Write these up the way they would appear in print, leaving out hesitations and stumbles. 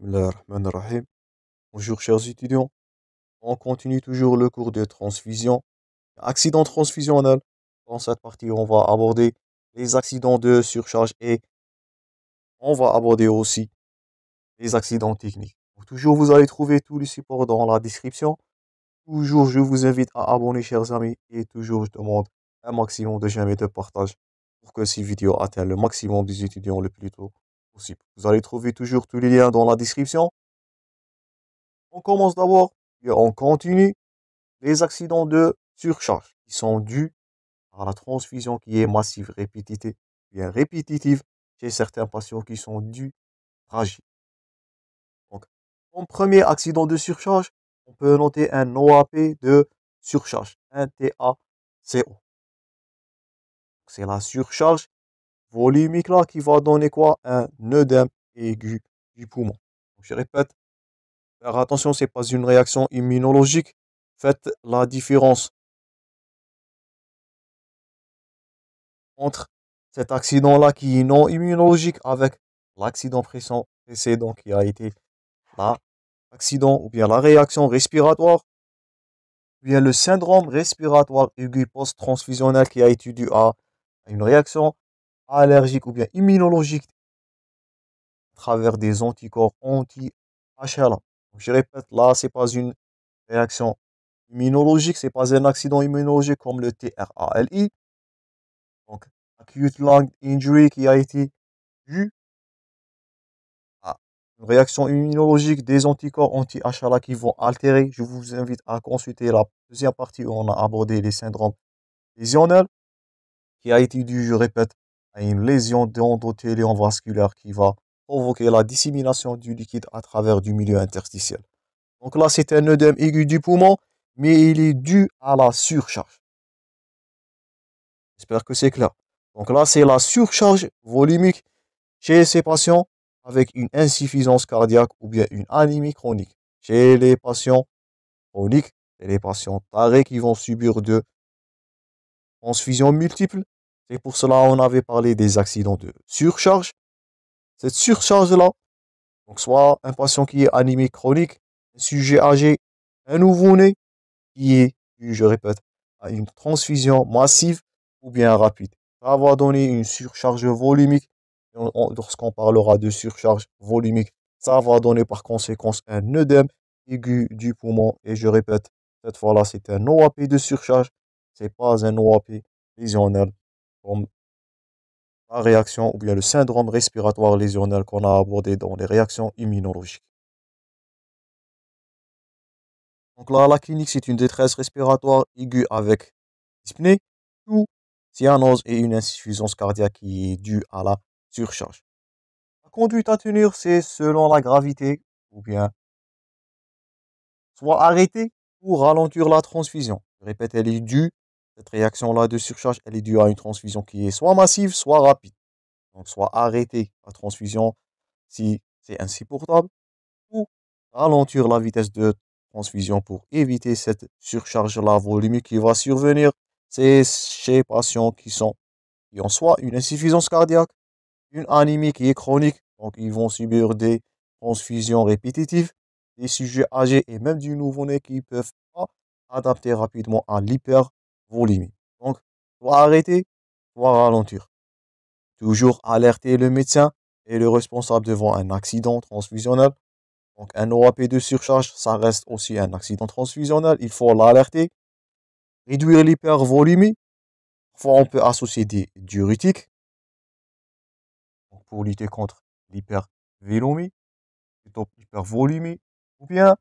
Bismillahirrahmanirrahim. Bonjour chers étudiants, on continue toujours le cours de transfusion. Accident transfusionnel. Dans cette partie, on va aborder les accidents de surcharge et on va aborder aussi les accidents techniques. Donc, toujours, vous allez trouver tous les supports dans la description. Toujours, je vous invite à abonner chers amis et toujours, je demande un maximum de j'aime et de partage pour que ces vidéos atteignent le maximum des étudiants le plus tôt possible. Vous allez trouver toujours tous les liens dans la description. On commence d'abord et on continue les accidents de surcharge qui sont dus à la transfusion qui est massive, répétitive, bien répétitive chez certains patients qui sont dus fragiles. Donc, en premier accident de surcharge, on peut noter un OAP de surcharge, un TACO. C'est la surcharge volumique là qui va donner quoi? Un œdème aigu du poumon. Donc, je répète, faire attention, c'est pas une réaction immunologique. Faites la différence entre cet accident-là qui est non immunologique avec l'accident précédent qui a été l'accident ou bien la réaction respiratoire, ou bien le syndrome respiratoire aigu post-transfusionnel qui a été dû à une réaction allergique ou bien immunologique à travers des anticorps anti-HLA. Je répète, là, c'est pas une réaction immunologique, c'est pas un accident immunologique comme le TRALI, donc acute lung injury qui a été dû à une réaction immunologique des anticorps anti-HLA qui vont altérer. Je vous invite à consulter la deuxième partie où on a abordé les syndromes lésionnels, qui a été dû, je répète, à une lésion d'endothélium vasculaire qui va provoquer la dissémination du liquide à travers du milieu interstitiel. Donc là, c'est un œdème aigu du poumon, mais il est dû à la surcharge. J'espère que c'est clair. Donc là, c'est la surcharge volumique chez ces patients avec une insuffisance cardiaque ou bien une anémie chronique. Chez les patients chroniques et les patients tarés qui vont subir de transfusions multiples. C'est pour cela qu'on avait parlé des accidents de surcharge. Cette surcharge-là, donc soit un patient qui est anémique chronique, un sujet âgé, un nouveau-né qui est, je répète, à une transfusion massive ou bien rapide. Ça va donner une surcharge volumique. Lorsqu'on parlera de surcharge volumique, ça va donner par conséquence un œdème aigu du poumon. Et je répète, cette fois-là, c'est un OAP de surcharge. C'est pas un OAP lésionnel comme la réaction ou bien le syndrome respiratoire lésionnel qu'on a abordé dans les réactions immunologiques. Donc là, la clinique, c'est une détresse respiratoire aiguë avec dyspnée, ou cyanose et une insuffisance cardiaque qui est due à la surcharge. La conduite à tenir, c'est selon la gravité, ou bien soit arrêter ou ralentir la transfusion. Je répète, elle est due, cette réaction-là de surcharge, elle est due à une transfusion qui est soit massive, soit rapide. Donc, soit arrêter la transfusion si c'est insupportable, ou ralentir la vitesse de transfusion pour éviter cette surcharge-là volumique qui va survenir. C'est chez patients qui ont soit une insuffisance cardiaque, une anémie qui est chronique, donc ils vont subir des transfusions répétitives, des sujets âgés et même du nouveau-né qui peuvent pas adapter rapidement à l'hypervolémie. Donc, soit arrêter, soit ralentir. Toujours alerter le médecin et le responsable devant un accident transfusionnel. Donc, un OAP de surcharge, ça reste aussi un accident transfusionnel. Il faut l'alerter. Réduire l'hypervolémie. Parfois, on peut associer des diurétiques pour lutter contre l'hypervélémie, plutôt l'hypervolémie. Ou bien,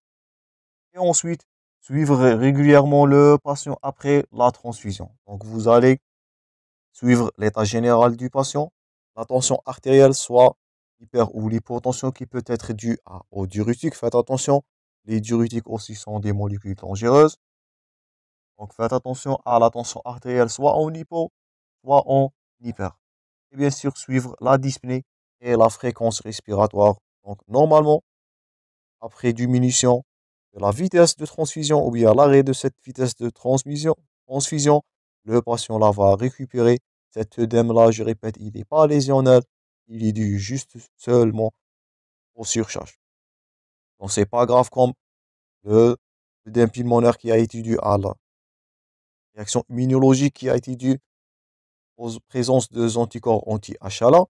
et ensuite, suivre régulièrement le patient après la transfusion. Donc, vous allez suivre l'état général du patient, la tension artérielle, soit hyper ou l'hypotension qui peut être due aux diurétiques. Faites attention, les diurétiques aussi sont des molécules dangereuses. Donc faites attention à la tension artérielle, soit en hypo, soit en hyper. Et bien sûr, suivre la dyspnée et la fréquence respiratoire. Donc normalement, après diminution de la vitesse de transfusion ou bien l'arrêt de cette vitesse de transfusion, le patient là va récupérer cet œdème-là. Je répète, il n'est pas lésionnel, il est dû juste seulement aux surcharges. Donc, c'est pas grave comme le, l'œdème pulmonaire qui a été dû à la réaction immunologique qui a été due aux présences de anticorps anti-HLA.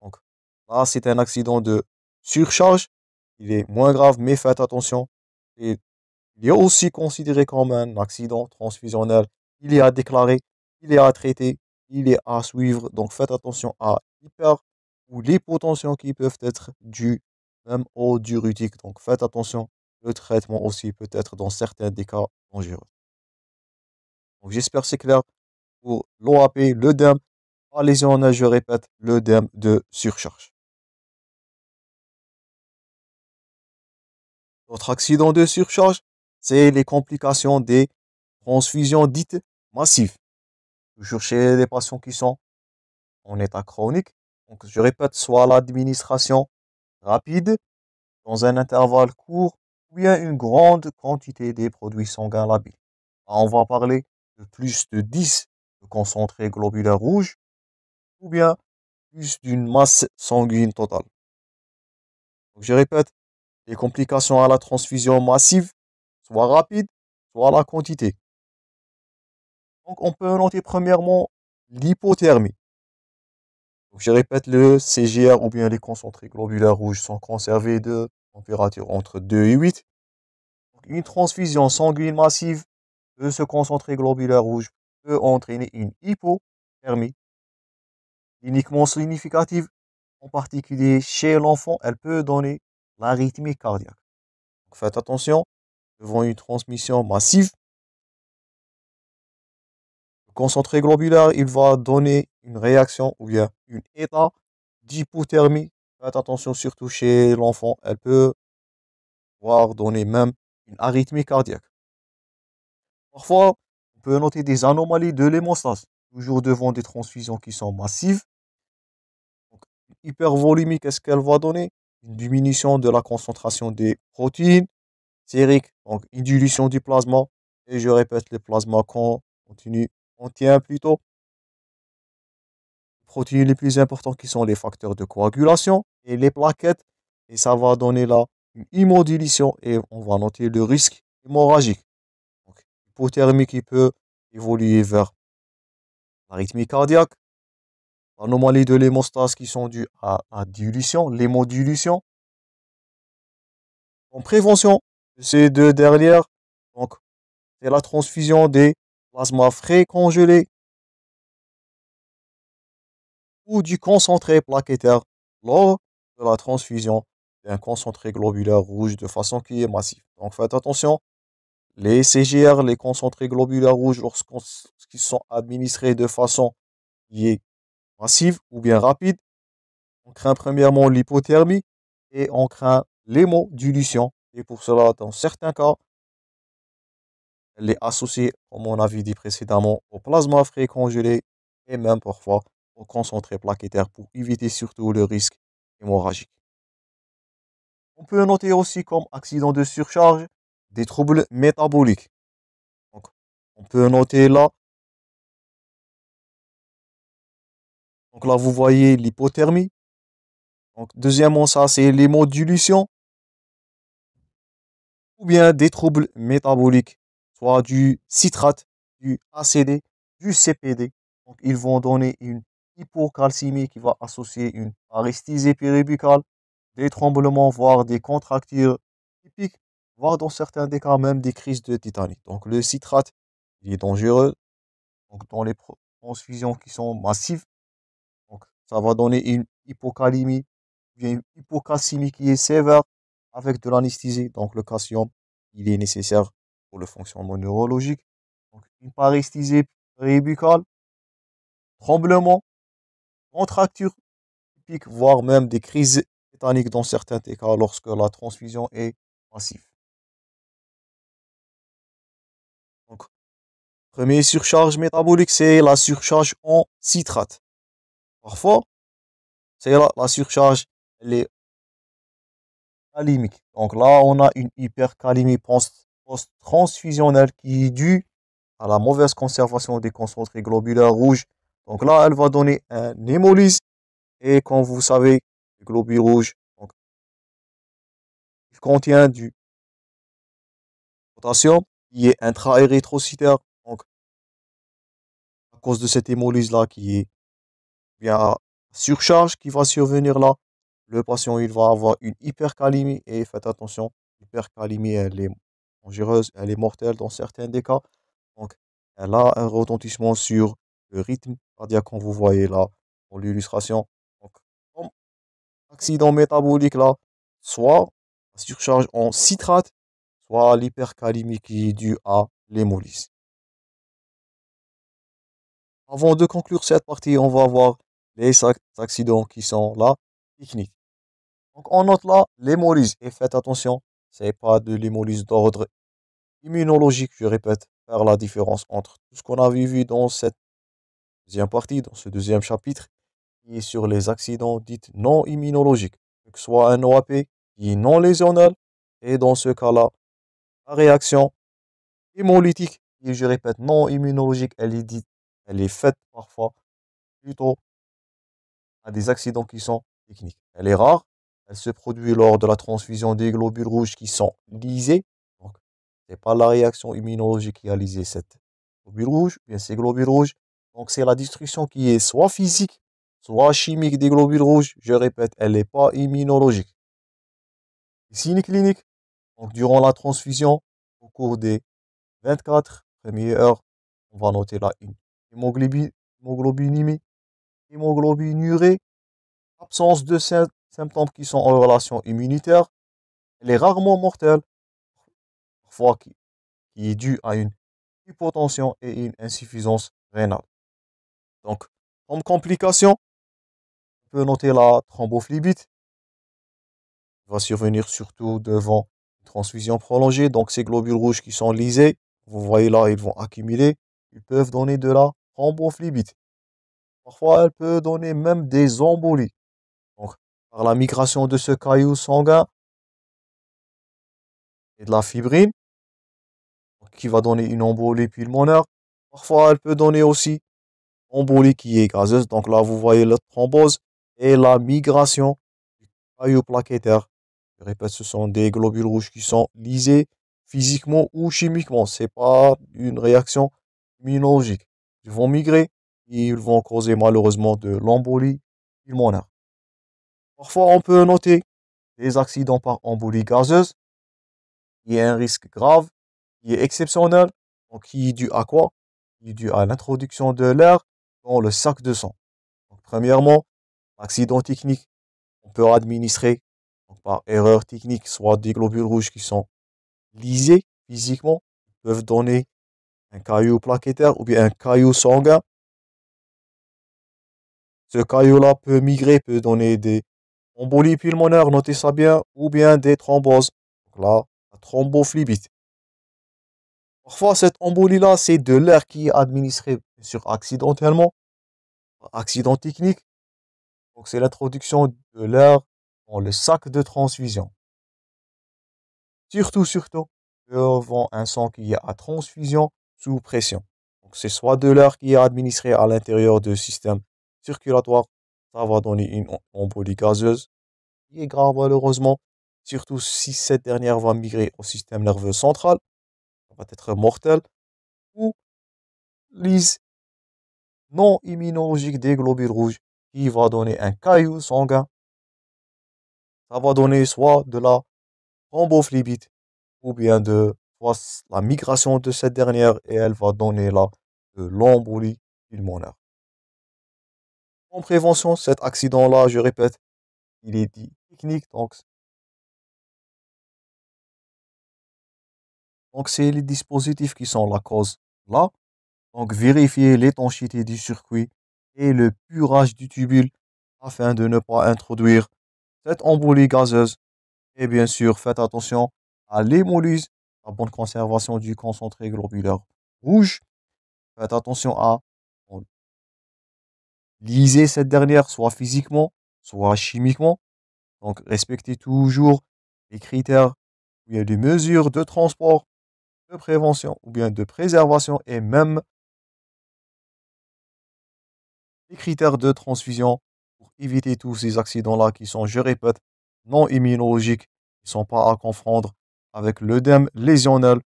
Donc, là, c'est un accident de surcharge. Il est moins grave, mais faites attention. Et il est aussi considéré comme un accident transfusionnel. Il est à déclarer, il est à traiter, il est à suivre. Donc, faites attention à l'hyper ou l'hypotension qui peuvent être dues même au diurétique. Donc, faites attention. Le traitement aussi peut être dans certains des cas dangereux. Donc, j'espère que c'est clair pour l'OAP, l'œdème à lésionnel, je répète, l'œdème de surcharge. L'autre accident de surcharge, c'est les complications des transfusions dites massives. Toujours chez les patients qui sont en état chronique. Donc, je répète, soit l'administration rapide, dans un intervalle court, ou bien une grande quantité des produits sanguins labiles. Là, on va parler de plus de 10 de concentrés globulaires rouges, ou bien plus d'une masse sanguine totale. Donc, je répète, les complications à la transfusion massive, soit rapide, soit la quantité. Donc, on peut noter premièrement l'hypothermie. Donc, je répète, le CGR ou bien les concentrés globulaires rouges sont conservés de température entre 2 et 8. Donc, une transfusion sanguine massive de ce concentré globulaire rouge peut entraîner une hypothermie cliniquement significative. En particulier chez l'enfant, elle peut donner l'arythmie cardiaque. Donc, faites attention, devant une transmission massive, le concentré globulaire, il va donner une réaction ou bien un état d'hypothermie. Faites attention surtout chez l'enfant, elle peut voire donner même une arythmie cardiaque. Parfois, on peut noter des anomalies de l'hémostase, toujours devant des transfusions qui sont massives. Donc, hypervolémie, qu'est-ce qu'elle va donner? Une diminution de la concentration des protéines sériques, donc une dilution du plasma. Et je répète, le plasma contient plutôt les protéines les plus importants qui sont les facteurs de coagulation et les plaquettes. Et ça va donner là une hémodilution et on va noter le risque hémorragique. Donc, hypothermie qui peut évoluer vers l'arythmie cardiaque, l'anomalie de l'hémostase qui sont dues à la dilution, l'hémodilution. En prévention de ces deux dernières, donc, c'est la transfusion des plasmas frais congelés ou du concentré plaquettaire lors de la transfusion d'un concentré globulaire rouge de façon qui est massive. Donc faites attention, les CGR, les concentrés globulaires rouges, lorsqu'ils sont administrés de façon qui est massive ou bien rapide, on craint premièrement l'hypothermie et on craint l'hémodilution. Et pour cela, dans certains cas, elle est associée, comme on avait dit précédemment, au plasma frais congelé et même parfois au concentré plaquettaire pour éviter surtout le risque hémorragique. On peut noter aussi comme accident de surcharge des troubles métaboliques. Donc, on peut noter là, donc là vous voyez l'hypothermie. Donc, deuxièmement, ça c'est l'hémodilution ou bien des troubles métaboliques, soit du citrate, du ACD, du CPD. Donc, ils vont donner une hypocalcémie qui va associer une paresthésie péribuccale, des tremblements, voire des contractures typiques, voire dans certains des cas même des crises de tétanie. Donc, le citrate, il est dangereux. Donc, dans les transfusions qui sont massives, donc, ça va donner une hypocalémie, bien une hypocalcémie qui est sévère avec de l'anesthésie. Donc, le calcium, il est nécessaire pour le fonctionnement neurologique. Donc, une paresthésie péribuccale, tremblement, contracture typique, voire même des crises tétaniques dans certains cas lorsque la transfusion est massive. Donc, première surcharge métabolique, c'est la surcharge en citrate. Parfois, c'est la surcharge, elle est calémique. Donc là, on a une hypercalémie post-transfusionnelle qui est due à la mauvaise conservation des concentrés globulaires rouges. Donc là, elle va donner un hémolyse. Et comme vous savez, les globules rouges, donc, contient du potassium qui est intra-érythrocytaire. Donc, à cause de cette hémolyse-là qui est bien surcharge qui va survenir là, le patient il va avoir une hypercalémie et faites attention, l'hypercalémie elle est dangereuse, elle est mortelle dans certains des cas. Donc, elle a un retentissement sur le rythme cardiaque comme vous voyez là pour l'illustration. Donc, comme accident métabolique là, soit la surcharge en citrate, soit l'hypercalémie qui est due à l'hémolyse. Avant de conclure cette partie, on va voir les accidents qui sont là, techniques. Donc, on note là l'hémolyse. Et faites attention, c'est pas de l'hémolyse d'ordre immunologique, je répète, faire la différence entre tout ce qu'on a vu dans cette deuxième partie, dans ce deuxième chapitre, qui est sur les accidents dits non immunologiques, que ce soit un OAP qui est non lésionnel, et dans ce cas-là, la réaction hémolytique, qui je répète, non immunologique, elle est faite parfois plutôt à des accidents qui sont techniques. Elle est rare, elle se produit lors de la transfusion des globules rouges qui sont lysés. Donc, c'est pas la réaction immunologique qui a lysé cette globule rouge, bien ces globules rouges. Donc, c'est la destruction qui est soit physique, soit chimique des globules rouges. Je répète, elle n'est pas immunologique. Les signes cliniques, donc durant la transfusion, au cours des 24 premières heures, on va noter là une hémoglobinémie, hémoglobinurie, absence de symptômes qui sont en relation immunitaire. Elle est rarement mortelle, parfois qui est due à une hypotension et une insuffisance rénale. Donc, comme complication, on peut noter la thrombophlébite, qui va survenir surtout devant une transfusion prolongée. Donc, ces globules rouges qui sont lysés, vous voyez là, ils vont accumuler, ils peuvent donner de la thrombophlébite. Parfois, elle peut donner même des embolies. Donc, par la migration de ce caillou sanguin et de la fibrine, qui va donner une embolie pulmonaire. Parfois, elle peut donner aussi embolie qui est gazeuse. Donc là, vous voyez la thrombose et la migration du caillou plaquettaire. Je répète, ce sont des globules rouges qui sont lysés physiquement ou chimiquement. C'est pas une réaction immunologique. Ils vont migrer et ils vont causer malheureusement de l'embolie pulmonaire. Parfois, on peut noter des accidents par embolie gazeuse, qui est un risque grave, qui est exceptionnel, donc qui est dû à quoi? Qui est dû à l'introduction de l'air dans le sac de sang. Donc, premièrement, l'accident technique, on peut administrer donc, par erreur technique soit des globules rouges qui sont lysés physiquement, qui peuvent donner un caillou plaquettaire ou bien un caillou sanguin. Ce caillou-là peut migrer, peut donner des embolies pulmonaires, notez ça bien, ou bien des thromboses. Donc là, la thrombophlébite. Parfois, cette embolie-là, c'est de l'air qui est administré sur accidentellement, accident technique. Donc, c'est l'introduction de l'air dans le sac de transfusion. Surtout, devant un sang qui est à transfusion sous pression. Donc, c'est soit de l'air qui est administré à l'intérieur du système circulatoire, ça va donner une embolie gazeuse, qui est grave malheureusement, surtout si cette dernière va migrer au système nerveux central, ça va être mortel, ou lise non immunologique des globules rouges qui va donner un caillou sanguin. Ça va donner soit de la thrombophlébite ou bien de soit la migration de cette dernière et elle va donner là de l'embolie pulmonaire. En prévention, cet accident-là, je répète, il est dit technique, donc c'est les dispositifs qui sont la cause là. Donc vérifier l'étanchéité du circuit et le purage du tubule afin de ne pas introduire cette embolie gazeuse. Et bien sûr, faites attention à l'hémolyse, la bonne conservation du concentré globulaire rouge. Faites attention à liser cette dernière, soit physiquement, soit chimiquement. Donc, respectez toujours les critères, il y a des mesures de transport, de prévention ou bien de préservation et même les critères de transfusion pour éviter tous ces accidents-là qui sont, je répète, non immunologiques ne sont pas à confondre avec l'œdème lésionnel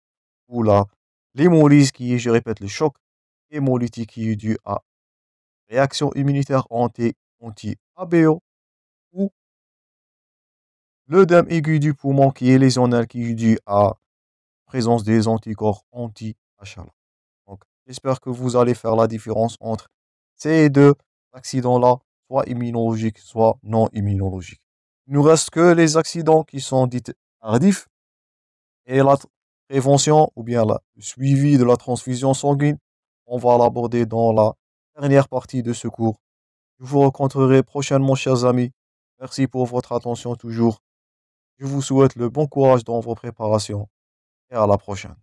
ou la l'hémolyse qui est, je répète, le choc hémolytique qui est dû à réaction immunitaire anti-ABO ou l'œdème aigu du poumon qui est lésionnel qui est dû à présence des anticorps anti-HLA. Donc, j'espère que vous allez faire la différence entre ces deux accidents-là, soit immunologiques, soit non immunologiques. Il nous reste que les accidents qui sont dits tardifs et la prévention ou bien le suivi de la transfusion sanguine. On va l'aborder dans la dernière partie de ce cours. Je vous rencontrerai prochainement, chers amis. Merci pour votre attention toujours. Je vous souhaite le bon courage dans vos préparations et à la prochaine.